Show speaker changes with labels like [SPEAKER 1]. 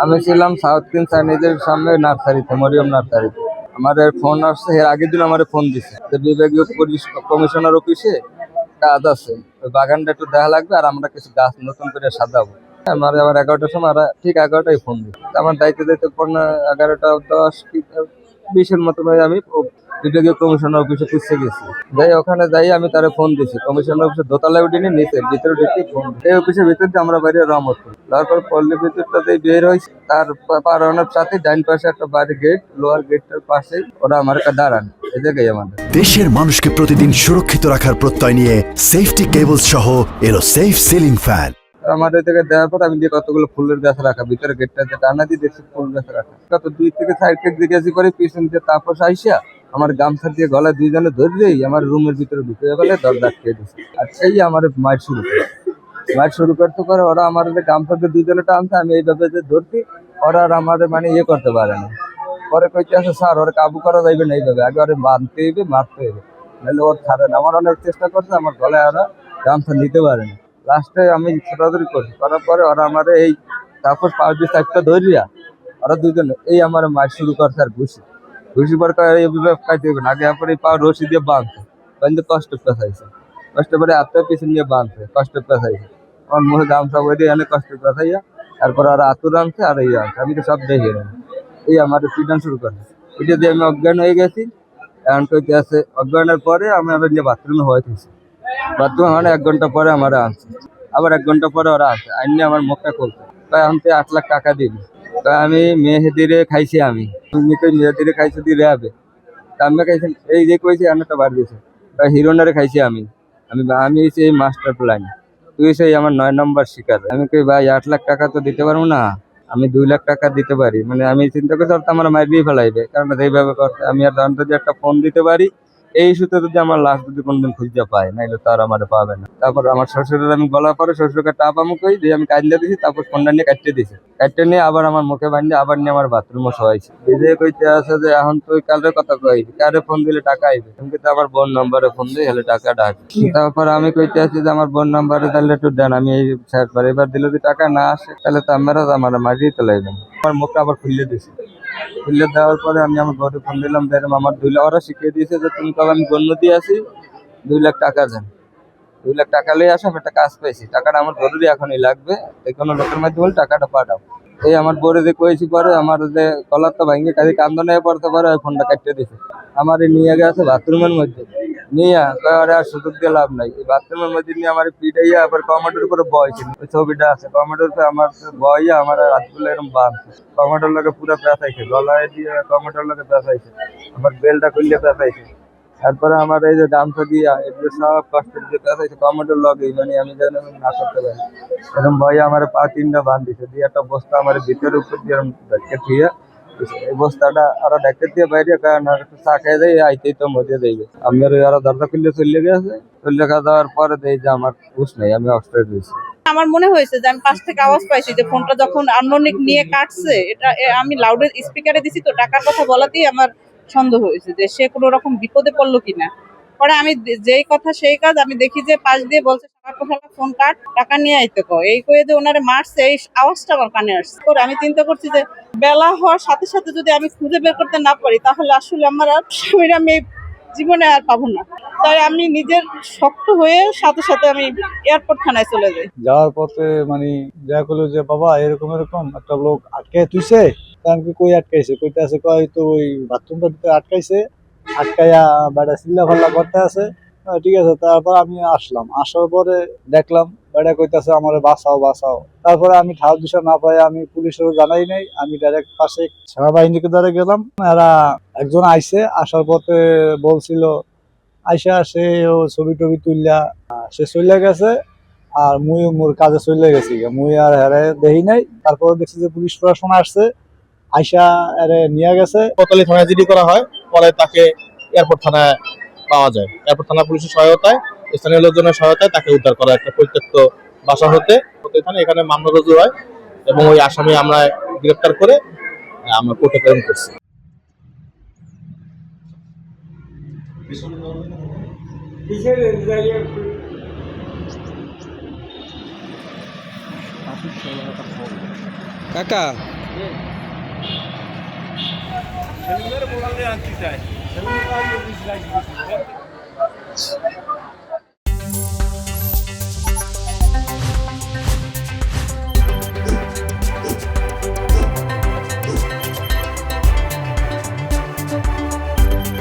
[SPEAKER 1] আমি ছিলাম south king চাইনিজের সামনে নার্সারিতে, মরিয়ম নার্সারিতে। আমার ফোন আসছে, এর আগের দিন আমার ফোন দিছে যে বিভাগীয় পুলিশ কমিশনার অফিসে কাজ আছে, ওই বাগানটা একটু দেখা লাগবে আর আমরা কিছু গাছ নতুন করে সাজাবো। আমার আবার 11টার সময় ঠিক 11টায় ফোন দিই। আমার দায়িত্ব দায়িত্ব 11টা 10 20-এর মতো আমি বিভাগীয় কমিশনার অফিসে খুঁজতে গেছি। যাই ওখানে যাই আমি তারা ফোন দিছি, কমিশনার অফিসে দোতলায় উঠিনি, নিচে ভিতরে ঢুকি ফোন। এই অফিসের ভিতর দিয়ে আমরা বাইরে রহমত করি। তারপর পল্লী ভিতরটা দিয়ে বের হয়েছি, তার পারানোর সাথে ডাইন পাশে একটা বাড়ি গেট, লোয়ার গেটটার পাশেই ওরা আমার একটা দাঁড়ান। এই জায়গায় আমাদের
[SPEAKER 2] দেশের মানুষকে প্রতিদিন সুরক্ষিত রাখার প্রত্যয় নিয়ে সেফটি কেবলস সহ এলো সেফ সিলিং ফ্যান।
[SPEAKER 1] আমার এই জায়গায় দেওয়ার পর আমি দিয়ে কতগুলো ফুলের গাছ রাখা, ভিতরে গেটটাতে টানা দিয়ে দেখছি ফুল গাছ রাখা। কত 2 থেকে 4 কেজি জিজ্ঞাসা করে পিছন দিয়ে তাপস আইসা আমার গামছা দিয়ে গলায় দুইজনে ধরলেই আমার রুমের ভিতরে ঢুকে গেলে দরজা আটকে দিচ্ছে। আর সেই আমার মাইট শুরু করতে পারে ওরা আমার গামছা দিয়ে দুইজনে টানছে, আমি এইভাবে যে ধরছি, ওরা আর আমার মানে ইয়ে করতে পারে না। পরে কইতে আছে স্যার ওরা কাবু করা যাইবে না, এইভাবে আগে ওরা বাঁধতে হইবে, মারতে হইবে, নাহলে ওর ছাড়ে না। আমার অনেক চেষ্টা করছে, আমার গলায় ওরা গামছা নিতে পারে না। লাস্টে আমি ছোটাছুটি করছি, করার পরে ওরা আমার এই তারপর 5-2 ধরিয়া ওরা দুজনে এই আমার মার শুরু করছে আর ঘুষি পর এইভাবে কাটতে হবে না, আগে পরে এই পা রশি দিয়ে বাঁধতে কষ্ট পেঁচাইছে, কষ্ট করে হাতটা পিছন দিয়ে বাঁধছে, কষ্ট পেঁচাইছে। আমার মুখে গামছা বইতে এনে কষ্ট পেঁচাইয়া তারপর ওরা আতুর আনছে আর এই আনছে, আমি তো সব দেখে এই আমার পিটান শুরু করে। এটা দিয়ে আমি অজ্ঞান হয়ে গেছি। এখন কইতে আছে অজ্ঞানের পরে আমি আবার নিয়ে বাথরুমে হয়েছি। বাথরুমে মানে 1 ঘন্টা পরে আমার আনছে, আবার 1 ঘন্টা পরে ওরা আছে আইনে আমার মুখটা খুলছে। এখন তুই 8 লাখ টাকা দিবি। আমি মেহেদিরে খাইছি, আমি মেহেদিরে খাইছি দিয়ে হবে আমি খাইছি, এই যে কইছি একটা বার দিয়েছে হিরোনারে খাইছি আমি আমি আমি এই মাস্টার প্ল্যান, তুই সেই আমার 9 নম্বর শিকার। আমি কই ভাই 8 লাখ টাকা তো দিতে পারবো না, আমি 2 লাখ টাকা দিতে পারি। মানে আমি চিন্তা করছি আমার মারিয়ে ফেলাইবে, কারণ এইভাবে করতে আমি আর যদি একটা ফোন দিতে পারি, এই ইস্যুতে যদি আমার লাশ যদি কোনদিন খুঁজে পায়, নাইলে তো আর আমার পাবে না। তারপর আমার শ্বশুরের আমি বলার পরে শ্বশুরকে টাপ আমি কই দিয়ে আমি কাইলে দিছি, তারপর ফোনটা নিয়ে কাটতে দিছি, কাটতে নিয়ে আবার আমার মুখে বাঁধে আবার নিয়ে আমার বাথরুমে শোয়াইছে। বিজয় কইতে আছে যে এখন তুই কালের কথা কই, কারে ফোন দিলে টাকা আইবে, তুমি কিন্তু আমার বোন নম্বরে ফোন দিই হলে টাকাটা আসবে। তারপর আমি কইতে আছি যে আমার বোন নম্বরে তাহলে একটু দেন, আমি এই এবার দিলে যদি টাকা না আসে তাহলে তো আমরা আমার মারিয়ে তোলাইবেন। আমার মুখটা আবার খুললে দিছি, খুলে দেওয়ার পরে আমি আমার ঘরে ফোন দিলাম, আমার 2 লাখ ওরা শিখিয়ে দিয়েছে যে তুমি কবে আমি গণ্য দিয়ে আসি 2 লাখ টাকা দেন, 2 লাখ টাকা লয়ে আসো, আমি একটা কাজ পাইছি, টাকাটা আমার জরুরি এখনই লাগবে, এই কোনো লোকের মাধ্যমে টাকাটা পাঠাও। এই আমার বরে যে কয়েছি পরে আমার যে কলার তো ভাঙিয়ে কাজে কান্দনে পড়তে পারে, ওই ফোনটা কাটতে দিছে। আমার নিয়ে গেছে বাথরুমের মধ্যে, নিয়ে আর সুযোগ দিয়ে লাভ নাই, এই বাথরুমের মধ্যে নিয়ে আমার পিটাইয়া আবার কমেন্টের উপরে বয়ছিল, ওই ছবিটা আছে কমেন্টের উপরে আমার বইয়া আমার হাতগুলো এরকম বাঁধছে, কমেন্টের লোকে পুরো পেঁচাইছে, গলায় দিয়ে কমেন্টের লোকে পেঁচাইছে, আমার বেলটা খুললে পেঁচাইছে। তারপরে আমার এই যে গামছা দিয়া এগুলো সব কষ্ট দিয়ে পেঁচাইছে কমেন্টের লগেই, মানে আমি যেন না করতে পারি এরকম ভয়ে আমার পা 3টা বাঁধ দিছে, দিয়ে একটা বস্তা আমার ভিতরের উপর দিয়ে এরকম ঢেকে দিয়ে এই বস্তাটা আরো ঢেকে দিয়ে বাইরে, কারণ একটু চা খেয়ে দেয় আইতেই তো মজে দেবে। আমি আর আরো দরজা খুললে চলে গেছে, চলে যাওয়ার পরে দেয় যে আমার হুঁশ নেই, আমি অস্ট্রেট দিয়েছি।
[SPEAKER 3] আমার মনে হয়েছে যে আমি পাশ থেকে আওয়াজ পাইছি যে ফোনটা যখন আননোনিক নিয়ে কাটছে, এটা আমি লাউডের স্পিকারে দিছি, তো টাকার কথা বলাতেই আমার সন্দেহ হয়েছে যে সে কোনো রকম বিপদে পড়লো কিনা। পরে আমি যেই কথা সেই কাজ, আমি দেখি যে পাশ দিয়ে বলছে ফোন কাট, টাকা নিয়ে আইতে কো, এই কয়ে যে ওনারে মারছে, এই আওয়াজটা আমার কানে আসছে। পরে আমি চিন্তা করছি যে বেলা হওয়ার সাথে সাথে যদি আমি খুঁজে বের করতে না পারি, তাহলে আসলে আমার আর স্বামীর আমি জীবনে আর পাবো না। তাই আমি নিজের শক্ত হয়ে সাথে সাথে আমি এয়ারপোর্ট থানায় চলে যাই।
[SPEAKER 4] যাওয়ার পথে মানে দেখা করলো যে বাবা এরকম একটা লোক আটকে তুইছে, কি কই আটকাইছে, কইতে আছে কয় তো ওই বাথরুমটার ভিতরে আটকাইছে, আটকাইয়া বেটা চিল্লা ফাল্লা করতে আছে। ঠিক আছে, তারপর আমি আসলাম, আসার পরে দেখলাম বেটা কইতেছে আমার বাঁচাও বাঁচাও। তারপরে আমি ঠাও দিশা না পাই আমি পুলিশেরও জানাই নাই, আমি ডাইরেক্ট পাশে সেনাবাহিনীকে ধরে গেলাম। এরা একজন আইসে, আসার পথে বলছিল আইসা সে ও ছবি টবি তুললা সে চলে গেছে, আর মুই মোর কাজে চলে গেছি, মুই আর হেরে দেখি নাই। তারপরে দেখছি যে পুলিশ প্রশাসন আসছে, আইসা এরে নিয়ে গেছে।
[SPEAKER 5] কোতোয়ালি থানায় জিডি করা হয়, পরে তাকে এয়ারপোর্ট থানায় পাওয়া যায়। এয়ারপোর্ট থানা পুলিশের সহায়তায়, স্থানীয় লোকজনের সহায়তায় তাকে উদ্ধার করা একটা পরিত্যক্ত বাসা হতে এখানে মামলা রুজু হয় এবং ওই আসামি আমরা গ্রেপ্তার করে আমরা কোর্টে প্রেরণ করছি।
[SPEAKER 6] কাকা